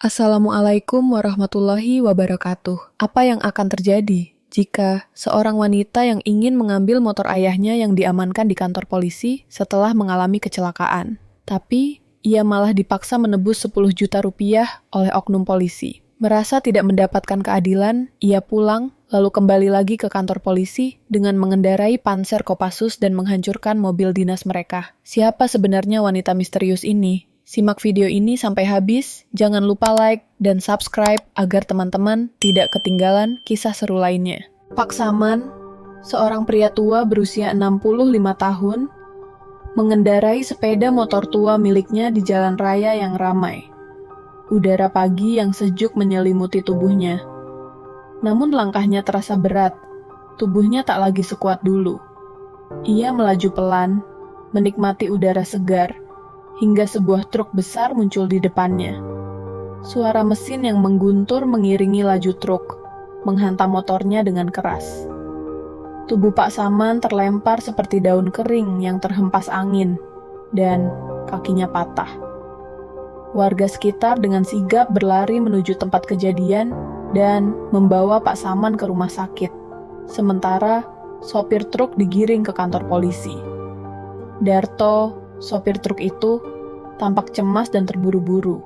Assalamualaikum warahmatullahi wabarakatuh. Apa yang akan terjadi jika seorang wanita yang ingin mengambil motor ayahnya yang diamankan di kantor polisi setelah mengalami kecelakaan, tapi ia malah dipaksa menebus 10 juta rupiah oleh oknum polisi? Merasa tidak mendapatkan keadilan, ia pulang lalu kembali lagi ke kantor polisi dengan mengendarai Panzer Kopassus dan menghancurkan mobil dinas mereka. Siapa sebenarnya wanita misterius ini? Simak video ini sampai habis, jangan lupa like dan subscribe agar teman-teman tidak ketinggalan kisah seru lainnya. Pak Saman, seorang pria tua berusia 65 tahun, mengendarai sepeda motor tua miliknya di jalan raya yang ramai. Udara pagi yang sejuk menyelimuti tubuhnya. Namun langkahnya terasa berat, tubuhnya tak lagi sekuat dulu. Ia melaju pelan, menikmati udara segar, hingga sebuah truk besar muncul di depannya. Suara mesin yang mengguntur mengiringi laju truk, menghantam motornya dengan keras. Tubuh Pak Saman terlempar seperti daun kering yang terhempas angin, dan kakinya patah. Warga sekitar dengan sigap berlari menuju tempat kejadian dan membawa Pak Saman ke rumah sakit. Sementara, sopir truk digiring ke kantor polisi. Darto, sopir truk itu, tampak cemas dan terburu-buru.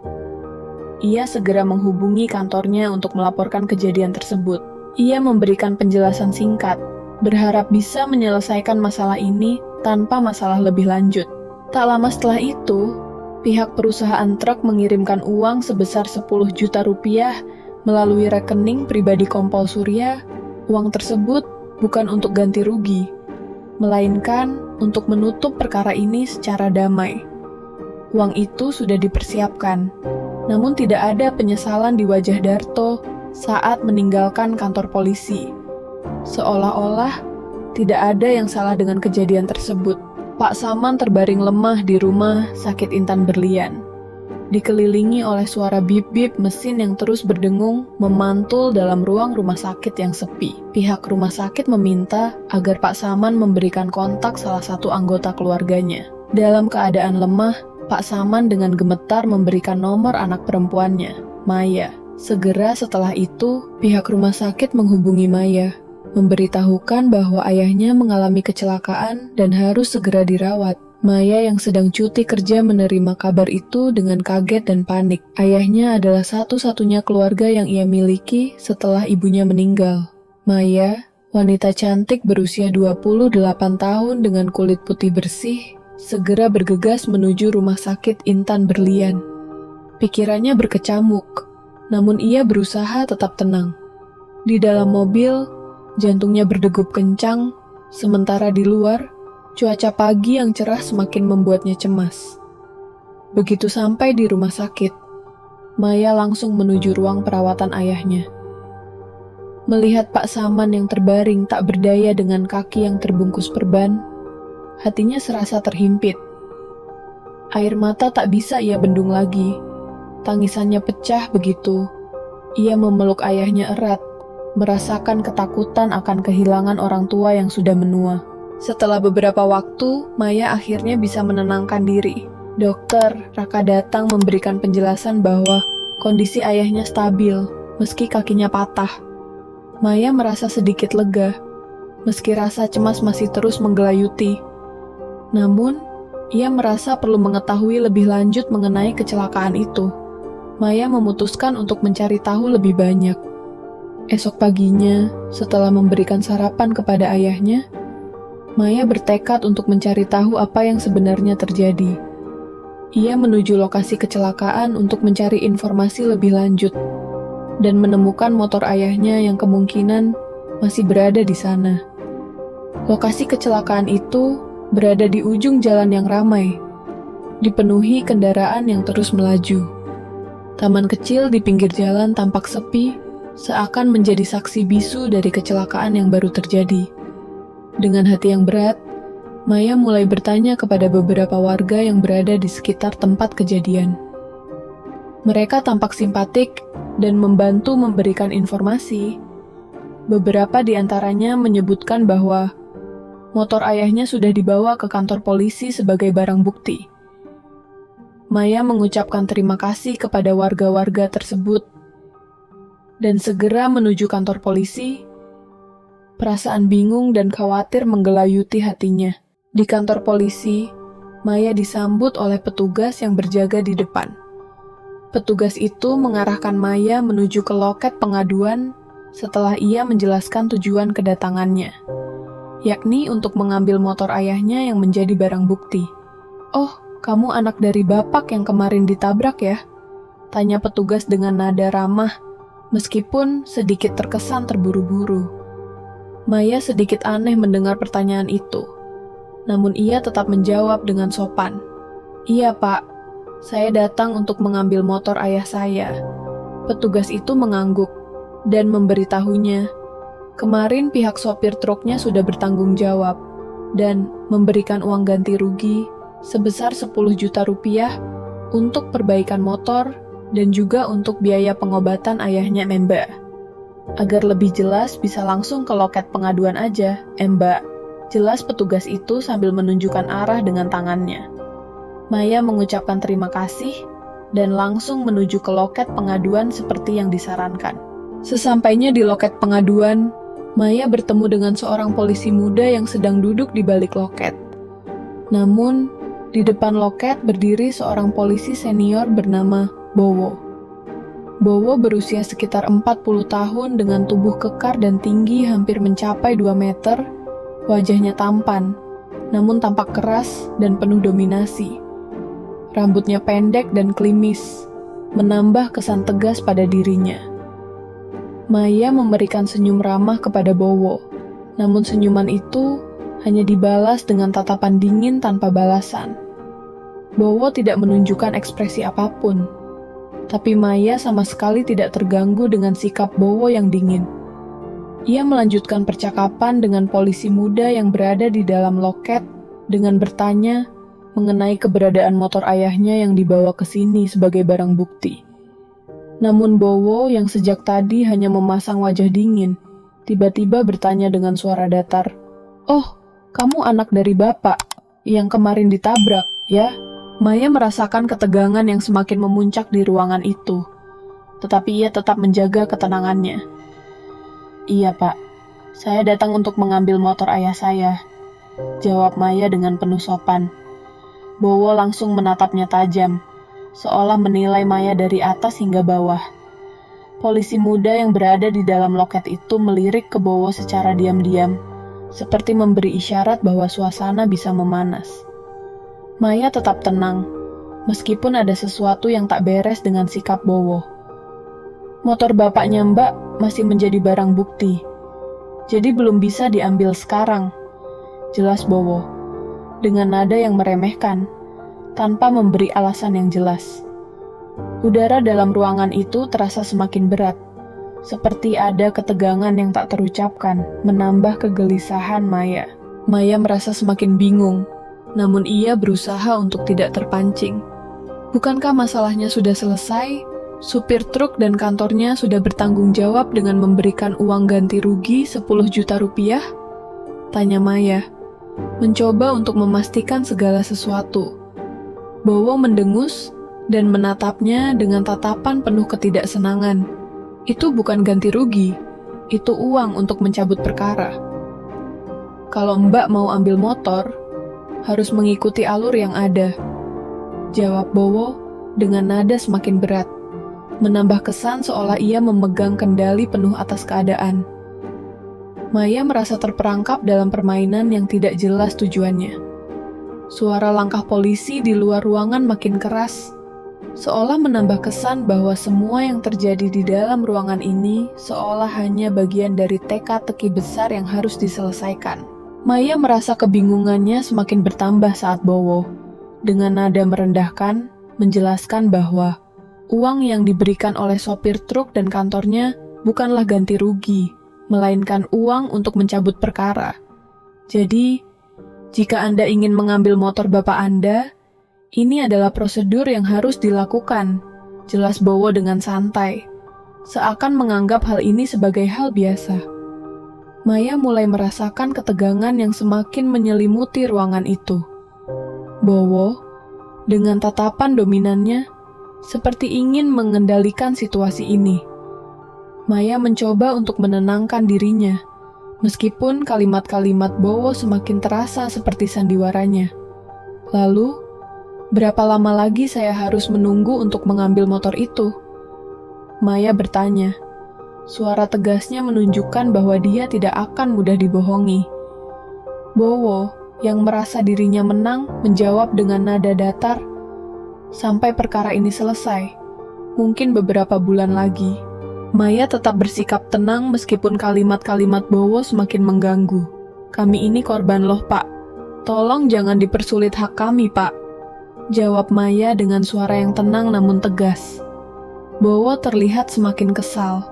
Ia segera menghubungi kantornya untuk melaporkan kejadian tersebut. Ia memberikan penjelasan singkat, berharap bisa menyelesaikan masalah ini tanpa masalah lebih lanjut. Tak lama setelah itu, pihak perusahaan truk mengirimkan uang sebesar 10 juta rupiah melalui rekening pribadi Kompol Surya. Uang tersebut bukan untuk ganti rugi, melainkan untuk menutup perkara ini secara damai. Uang itu sudah dipersiapkan, namun tidak ada penyesalan di wajah Darto saat meninggalkan kantor polisi. Seolah-olah tidak ada yang salah dengan kejadian tersebut. Pak Saman terbaring lemah di rumah sakit Intan Berlian, dikelilingi oleh suara bip-bip mesin yang terus berdengung memantul dalam ruang rumah sakit yang sepi. Pihak rumah sakit meminta agar Pak Saman memberikan kontak salah satu anggota keluarganya. Dalam keadaan lemah, Pak Saman dengan gemetar memberikan nomor anak perempuannya, Maya. Segera setelah itu, pihak rumah sakit menghubungi Maya, memberitahukan bahwa ayahnya mengalami kecelakaan dan harus segera dirawat. Maya yang sedang cuti kerja menerima kabar itu dengan kaget dan panik. Ayahnya adalah satu-satunya keluarga yang ia miliki setelah ibunya meninggal. Maya, wanita cantik berusia 28 tahun dengan kulit putih bersih, segera bergegas menuju rumah sakit Intan Berlian. Pikirannya berkecamuk, namun ia berusaha tetap tenang. Di dalam mobil, jantungnya berdegup kencang, sementara di luar, cuaca pagi yang cerah semakin membuatnya cemas. Begitu sampai di rumah sakit, Maya langsung menuju ruang perawatan ayahnya. Melihat Pak Saman yang terbaring tak berdaya dengan kaki yang terbungkus perban, hatinya serasa terhimpit. Air mata tak bisa ia bendung lagi. Tangisannya pecah begitu. Ia memeluk ayahnya erat, merasakan ketakutan akan kehilangan orang tua yang sudah menua. Setelah beberapa waktu, Maya akhirnya bisa menenangkan diri. Dokter Raka datang memberikan penjelasan bahwa kondisi ayahnya stabil, meski kakinya patah. Maya merasa sedikit lega, meski rasa cemas masih terus menggelayuti. Namun, ia merasa perlu mengetahui lebih lanjut mengenai kecelakaan itu. Maya memutuskan untuk mencari tahu lebih banyak. Esok paginya, setelah memberikan sarapan kepada ayahnya, Maya bertekad untuk mencari tahu apa yang sebenarnya terjadi. Ia menuju lokasi kecelakaan untuk mencari informasi lebih lanjut dan menemukan motor ayahnya yang kemungkinan masih berada di sana. Lokasi kecelakaan itu berada di ujung jalan yang ramai, dipenuhi kendaraan yang terus melaju. Taman kecil di pinggir jalan tampak sepi, seakan menjadi saksi bisu dari kecelakaan yang baru terjadi. Dengan hati yang berat, Maya mulai bertanya kepada beberapa warga yang berada di sekitar tempat kejadian. Mereka tampak simpatik dan membantu memberikan informasi. Beberapa di antaranya menyebutkan bahwa motor ayahnya sudah dibawa ke kantor polisi sebagai barang bukti. Maya mengucapkan terima kasih kepada warga-warga tersebut dan segera menuju kantor polisi. Perasaan bingung dan khawatir menggelayuti hatinya. Di kantor polisi, Maya disambut oleh petugas yang berjaga di depan. Petugas itu mengarahkan Maya menuju ke loket pengaduan setelah ia menjelaskan tujuan kedatangannya, yakni untuk mengambil motor ayahnya yang menjadi barang bukti. "Oh, kamu anak dari bapak yang kemarin ditabrak ya?" tanya petugas dengan nada ramah, meskipun sedikit terkesan terburu-buru. Maya sedikit aneh mendengar pertanyaan itu, namun ia tetap menjawab dengan sopan. "Iya, Pak. Saya datang untuk mengambil motor ayah saya." Petugas itu mengangguk dan memberitahunya, kemarin pihak sopir truknya sudah bertanggung jawab dan memberikan uang ganti rugi sebesar 10 juta rupiah untuk perbaikan motor dan juga untuk biaya pengobatan ayahnya, Mbak. Agar lebih jelas bisa langsung ke loket pengaduan aja, Mbak. Jelas petugas itu sambil menunjukkan arah dengan tangannya. Maya mengucapkan terima kasih dan langsung menuju ke loket pengaduan seperti yang disarankan. Sesampainya di loket pengaduan, Maya bertemu dengan seorang polisi muda yang sedang duduk di balik loket. Namun, di depan loket berdiri seorang polisi senior bernama Bowo. Bowo berusia sekitar 40 tahun dengan tubuh kekar dan tinggi hampir mencapai 2 meter, wajahnya tampan, namun tampak keras dan penuh dominasi. Rambutnya pendek dan klimis, menambah kesan tegas pada dirinya. Maya memberikan senyum ramah kepada Bowo, namun senyuman itu hanya dibalas dengan tatapan dingin tanpa balasan. Bowo tidak menunjukkan ekspresi apapun, tapi Maya sama sekali tidak terganggu dengan sikap Bowo yang dingin. Ia melanjutkan percakapan dengan polisi muda yang berada di dalam loket dengan bertanya mengenai keberadaan motor ayahnya yang dibawa ke sini sebagai barang bukti. Namun Bowo yang sejak tadi hanya memasang wajah dingin, tiba-tiba bertanya dengan suara datar, "Oh, kamu anak dari bapak yang kemarin ditabrak, ya?" Maya merasakan ketegangan yang semakin memuncak di ruangan itu, tetapi ia tetap menjaga ketenangannya. "Iya, Pak. Saya datang untuk mengambil motor ayah saya," jawab Maya dengan penuh sopan. Bowo langsung menatapnya tajam, seolah menilai Maya dari atas hingga bawah. Polisi muda yang berada di dalam loket itu melirik ke Bowo secara diam-diam, seperti memberi isyarat bahwa suasana bisa memanas. Maya tetap tenang, meskipun ada sesuatu yang tak beres dengan sikap Bowo. "Motor bapaknya Mbak masih menjadi barang bukti, jadi belum bisa diambil sekarang," jelas Bowo, dengan nada yang meremehkan, tanpa memberi alasan yang jelas. Udara dalam ruangan itu terasa semakin berat, seperti ada ketegangan yang tak terucapkan, menambah kegelisahan Maya. Maya merasa semakin bingung, namun ia berusaha untuk tidak terpancing. Bukankah masalahnya sudah selesai? Supir truk dan kantornya sudah bertanggung jawab dengan memberikan uang ganti rugi 10 juta rupiah? Tanya Maya, mencoba untuk memastikan segala sesuatu. Bowo mendengus dan menatapnya dengan tatapan penuh ketidaksenangan. "Itu bukan ganti rugi, itu uang untuk mencabut perkara. Kalau Mbak mau ambil motor, harus mengikuti alur yang ada," jawab Bowo dengan nada semakin berat, menambah kesan seolah ia memegang kendali penuh atas keadaan. Maya merasa terperangkap dalam permainan yang tidak jelas tujuannya. Suara langkah polisi di luar ruangan makin keras, seolah menambah kesan bahwa semua yang terjadi di dalam ruangan ini seolah hanya bagian dari teka-teki besar yang harus diselesaikan. Maya merasa kebingungannya semakin bertambah saat Bowo, dengan nada merendahkan, menjelaskan bahwa uang yang diberikan oleh sopir truk dan kantornya bukanlah ganti rugi, melainkan uang untuk mencabut perkara. Jadi, jika Anda ingin mengambil motor bapak Anda, ini adalah prosedur yang harus dilakukan, jelas Bowo dengan santai, seakan menganggap hal ini sebagai hal biasa. Maya mulai merasakan ketegangan yang semakin menyelimuti ruangan itu. "Bowo, Dengan tatapan dominannya, seperti ingin mengendalikan situasi ini. Maya mencoba untuk menenangkan dirinya, meskipun kalimat-kalimat Bowo semakin terasa seperti sandiwaranya. Lalu, berapa lama lagi saya harus menunggu untuk mengambil motor itu? Maya bertanya. Suara tegasnya menunjukkan bahwa dia tidak akan mudah dibohongi. Bowo, yang merasa dirinya menang, menjawab dengan nada datar, "Sampai perkara ini selesai, mungkin beberapa bulan lagi." Maya tetap bersikap tenang meskipun kalimat-kalimat Bowo semakin mengganggu. "Kami ini korban loh, Pak. Tolong jangan dipersulit hak kami, Pak." Jawab Maya dengan suara yang tenang namun tegas. Bowo terlihat semakin kesal,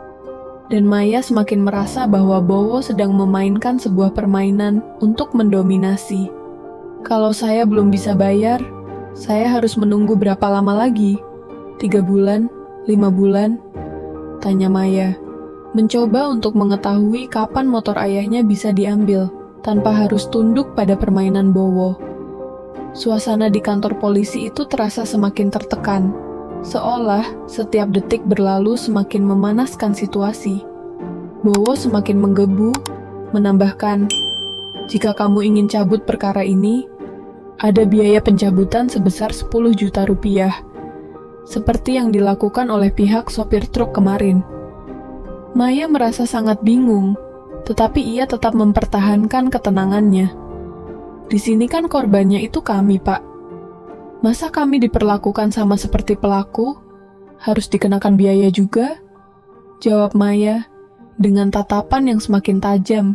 dan Maya semakin merasa bahwa Bowo sedang memainkan sebuah permainan untuk mendominasi. "Kalau saya belum bisa bayar, saya harus menunggu berapa lama lagi? 3 bulan? 5 bulan?" Tanya Maya, mencoba untuk mengetahui kapan motor ayahnya bisa diambil, tanpa harus tunduk pada permainan Bowo. Suasana di kantor polisi itu terasa semakin tertekan, seolah setiap detik berlalu semakin memanaskan situasi. Bowo semakin menggebu, menambahkan, "Jika kamu ingin cabut perkara ini, ada biaya pencabutan sebesar 10 juta rupiah, seperti yang dilakukan oleh pihak sopir truk kemarin." Maya merasa sangat bingung, tetapi ia tetap mempertahankan ketenangannya. "Di sini kan korbannya itu kami, Pak. Masa kami diperlakukan sama seperti pelaku? Harus dikenakan biaya juga?" Jawab Maya dengan tatapan yang semakin tajam,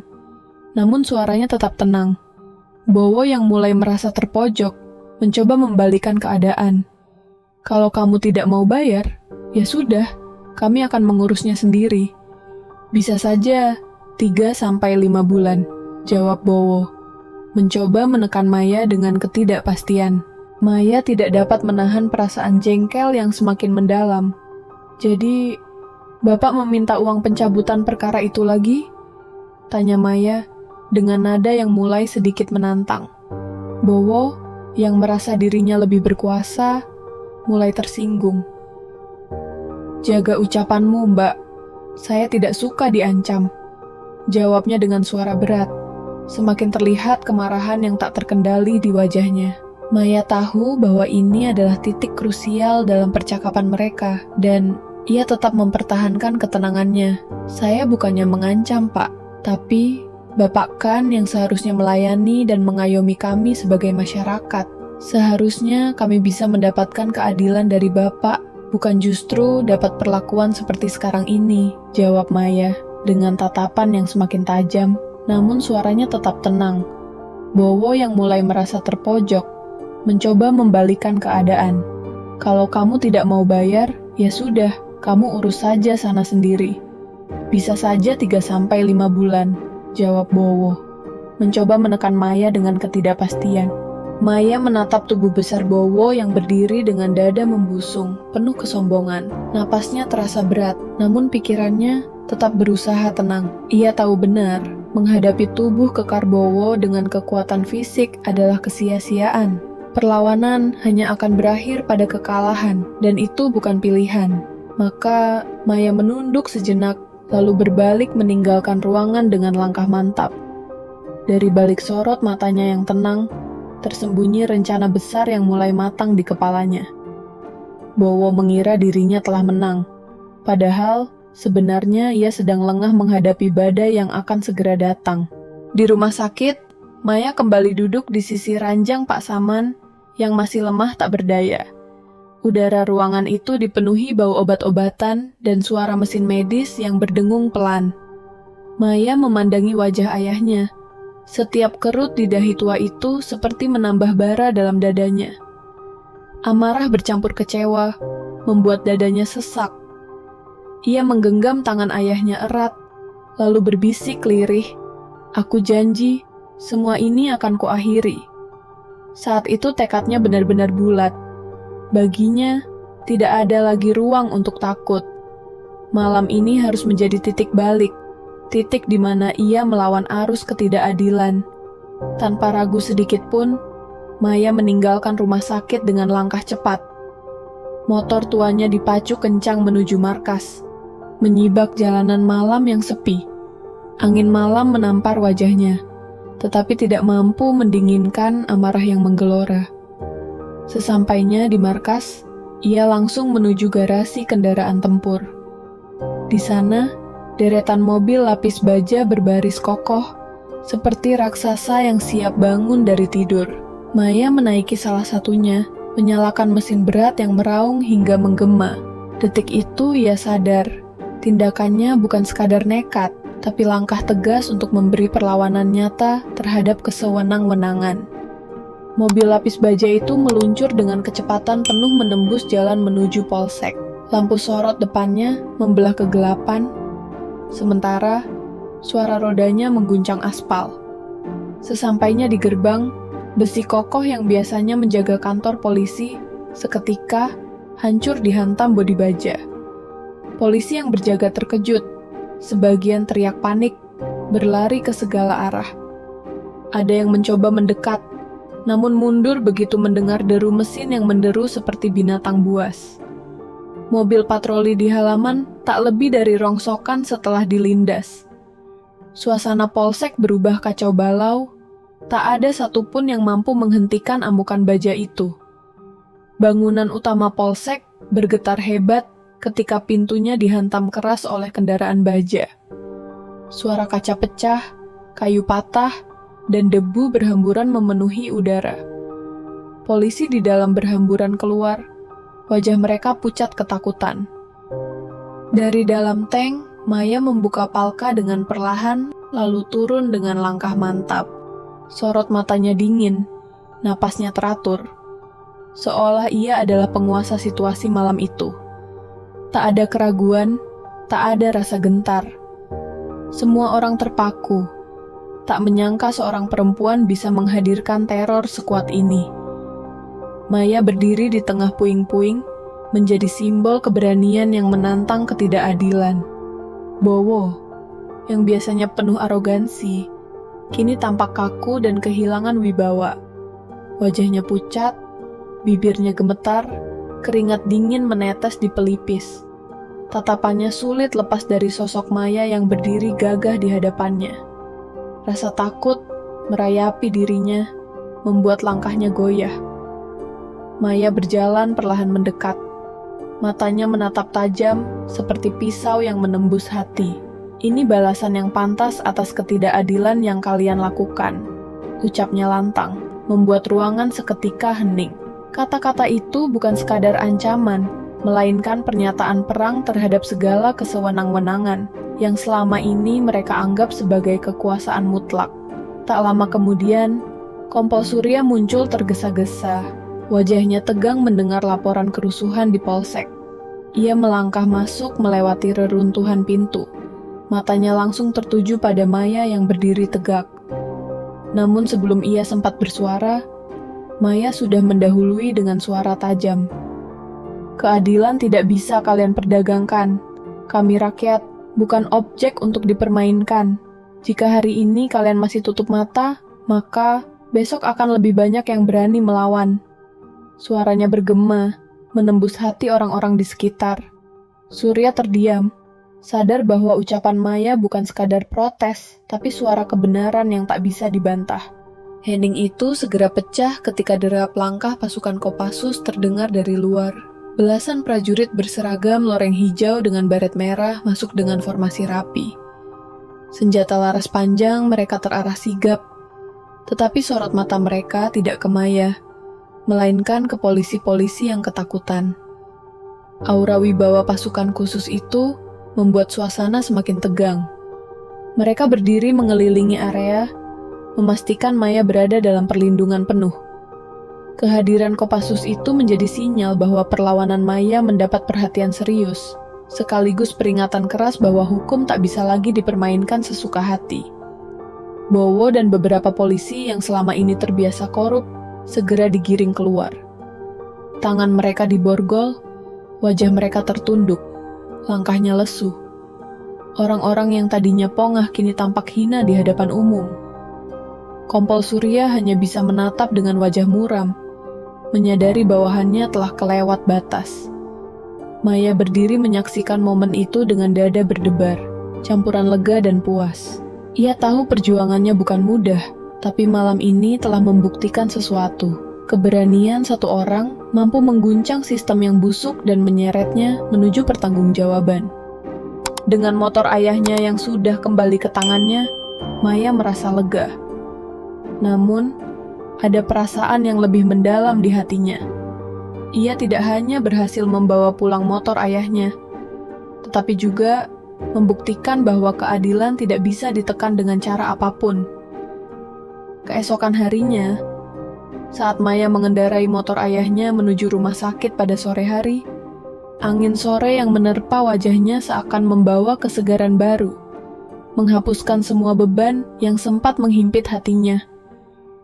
namun suaranya tetap tenang. Bowo yang mulai merasa terpojok, mencoba membalikan keadaan. "Kalau kamu tidak mau bayar, ya sudah, kami akan mengurusnya sendiri. Bisa saja 3-5 bulan, jawab Bowo, mencoba menekan Maya dengan ketidakpastian. Maya tidak dapat menahan perasaan jengkel yang semakin mendalam. "Jadi, Bapak meminta uang pencabutan perkara itu lagi?" tanya Maya dengan nada yang mulai sedikit menantang. Bowo, yang merasa dirinya lebih berkuasa, mulai tersinggung. "Jaga ucapanmu, Mbak. Saya tidak suka diancam," jawabnya dengan suara berat. Semakin terlihat kemarahan yang tak terkendali di wajahnya. Maya tahu bahwa ini adalah titik krusial dalam percakapan mereka, dan ia tetap mempertahankan ketenangannya. "Saya bukannya mengancam, Pak, tapi Bapak kan yang seharusnya melayani dan mengayomi kami sebagai masyarakat. Seharusnya kami bisa mendapatkan keadilan dari Bapak, bukan justru dapat perlakuan seperti sekarang ini," jawab Maya dengan tatapan yang semakin tajam, namun suaranya tetap tenang. Bowo yang mulai merasa terpojok, mencoba membalikan keadaan. "Kalau kamu tidak mau bayar, ya sudah, kamu urus saja sana sendiri. Bisa saja 3-5 bulan, jawab Bowo, mencoba menekan Maya dengan ketidakpastian. Maya menatap tubuh besar Bowo yang berdiri dengan dada membusung, penuh kesombongan. Napasnya terasa berat, namun pikirannya tetap berusaha tenang. Ia tahu benar, menghadapi tubuh kekar Bowo dengan kekuatan fisik adalah kesia-siaan. Perlawanan hanya akan berakhir pada kekalahan, dan itu bukan pilihan. Maka, Maya menunduk sejenak, lalu berbalik meninggalkan ruangan dengan langkah mantap. Dari balik sorot matanya yang tenang, tersembunyi rencana besar yang mulai matang di kepalanya. Bowo mengira dirinya telah menang. Padahal, sebenarnya ia sedang lengah menghadapi badai yang akan segera datang. Di rumah sakit, Maya kembali duduk di sisi ranjang Pak Saman yang masih lemah tak berdaya. Udara ruangan itu dipenuhi bau obat-obatan dan suara mesin medis yang berdengung pelan. Maya memandangi wajah ayahnya. Setiap kerut di dahi tua itu seperti menambah bara dalam dadanya. Amarah bercampur kecewa, membuat dadanya sesak. Ia menggenggam tangan ayahnya erat, lalu berbisik lirih, "Aku janji, semua ini akan kuakhiri." Saat itu tekadnya benar-benar bulat. Baginya, tidak ada lagi ruang untuk takut. Malam ini harus menjadi titik balik, titik di mana ia melawan arus ketidakadilan. Tanpa ragu sedikit pun, Maya meninggalkan rumah sakit dengan langkah cepat. Motor tuanya dipacu kencang menuju markas, menyibak jalanan malam yang sepi. Angin malam menampar wajahnya, tetapi tidak mampu mendinginkan amarah yang menggelora. Sesampainya di markas, ia langsung menuju garasi kendaraan tempur. Di sana, deretan mobil lapis baja berbaris kokoh, seperti raksasa yang siap bangun dari tidur. Maya menaiki salah satunya, menyalakan mesin berat yang meraung hingga menggema. Detik itu ia sadar, tindakannya bukan sekadar nekat, tapi langkah tegas untuk memberi perlawanan nyata terhadap kesewenang-wenangan. Mobil lapis baja itu meluncur dengan kecepatan penuh menembus jalan menuju polsek. Lampu sorot depannya membelah kegelapan, sementara suara rodanya mengguncang aspal. Sesampainya di gerbang, besi kokoh yang biasanya menjaga kantor polisi seketika hancur dihantam bodi baja. Polisi yang berjaga terkejut, sebagian teriak panik, berlari ke segala arah. Ada yang mencoba mendekat, namun mundur begitu mendengar deru mesin yang menderu seperti binatang buas. Mobil patroli di halaman tak lebih dari rongsokan setelah dilindas. Suasana polsek berubah kacau balau. Tak ada satupun yang mampu menghentikan amukan baja itu. Bangunan utama polsek bergetar hebat ketika pintunya dihantam keras oleh kendaraan baja. Suara kaca pecah, kayu patah, dan debu berhamburan memenuhi udara. Polisi di dalam berhamburan keluar, wajah mereka pucat ketakutan. Dari dalam tank, Maya membuka palka dengan perlahan, lalu turun dengan langkah mantap. Sorot matanya dingin, napasnya teratur, seolah ia adalah penguasa situasi malam itu. Tak ada keraguan, tak ada rasa gentar. Semua orang terpaku, tak menyangka seorang perempuan bisa menghadirkan teror sekuat ini. Maya berdiri di tengah puing-puing, menjadi simbol keberanian yang menantang ketidakadilan. Bowo, yang biasanya penuh arogansi, kini tampak kaku dan kehilangan wibawa. Wajahnya pucat, bibirnya gemetar, keringat dingin menetes di pelipis. Tatapannya sulit lepas dari sosok Maya yang berdiri gagah di hadapannya. Rasa takut merayapi dirinya, membuat langkahnya goyah. Maya berjalan perlahan mendekat. Matanya menatap tajam seperti pisau yang menembus hati. Ini balasan yang pantas atas ketidakadilan yang kalian lakukan, ucapnya lantang, membuat ruangan seketika hening. Kata-kata itu bukan sekadar ancaman, melainkan pernyataan perang terhadap segala kesewenang-wenangan yang selama ini mereka anggap sebagai kekuasaan mutlak. Tak lama kemudian, Kompol Surya muncul tergesa-gesa. Wajahnya tegang mendengar laporan kerusuhan di polsek. Ia melangkah masuk melewati reruntuhan pintu. Matanya langsung tertuju pada Maya yang berdiri tegak. Namun sebelum ia sempat bersuara, Maya sudah mendahului dengan suara tajam. Keadilan tidak bisa kalian perdagangkan. Kami rakyat, bukan objek untuk dipermainkan. Jika hari ini kalian masih tutup mata, maka besok akan lebih banyak yang berani melawan. Suaranya bergema, menembus hati orang-orang di sekitar. Surya terdiam, sadar bahwa ucapan Maya bukan sekadar protes, tapi suara kebenaran yang tak bisa dibantah. Hening itu segera pecah ketika derap langkah pasukan Kopassus terdengar dari luar. Belasan prajurit berseragam loreng hijau dengan baret merah masuk dengan formasi rapi. Senjata laras panjang mereka terarah sigap, tetapi sorot mata mereka tidak ke Maya, melainkan ke polisi-polisi yang ketakutan. Aura wibawa pasukan khusus itu membuat suasana semakin tegang. Mereka berdiri mengelilingi area, memastikan Maya berada dalam perlindungan penuh. Kehadiran Kopassus itu menjadi sinyal bahwa perlawanan Maya mendapat perhatian serius, sekaligus peringatan keras bahwa hukum tak bisa lagi dipermainkan sesuka hati. Bowo dan beberapa polisi yang selama ini terbiasa korup segera digiring keluar. Tangan mereka diborgol, wajah mereka tertunduk. Langkahnya lesu. Orang-orang yang tadinya pongah kini tampak hina di hadapan umum. Kompol Surya hanya bisa menatap dengan wajah muram, menyadari bawahannya telah kelewat batas. Maya berdiri menyaksikan momen itu dengan dada berdebar, campuran lega dan puas. Ia tahu perjuangannya bukan mudah, tapi malam ini telah membuktikan sesuatu. Keberanian satu orang mampu mengguncang sistem yang busuk dan menyeretnya menuju pertanggungjawaban. Dengan motor ayahnya yang sudah kembali ke tangannya, Maya merasa lega. Namun, ada perasaan yang lebih mendalam di hatinya. Ia tidak hanya berhasil membawa pulang motor ayahnya, tetapi juga membuktikan bahwa keadilan tidak bisa ditekan dengan cara apapun. Keesokan harinya, saat Maya mengendarai motor ayahnya menuju rumah sakit pada sore hari, angin sore yang menerpa wajahnya seakan membawa kesegaran baru, menghapuskan semua beban yang sempat menghimpit hatinya.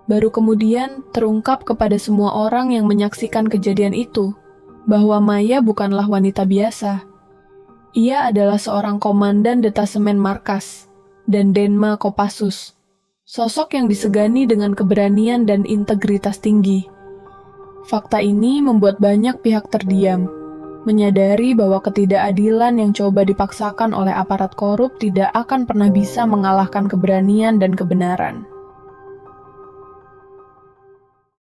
Baru kemudian terungkap kepada semua orang yang menyaksikan kejadian itu, bahwa Maya bukanlah wanita biasa. Ia adalah seorang komandan detasemen markas dan Denma Kopassus, sosok yang disegani dengan keberanian dan integritas tinggi. Fakta ini membuat banyak pihak terdiam, menyadari bahwa ketidakadilan yang coba dipaksakan oleh aparat korup tidak akan pernah bisa mengalahkan keberanian dan kebenaran.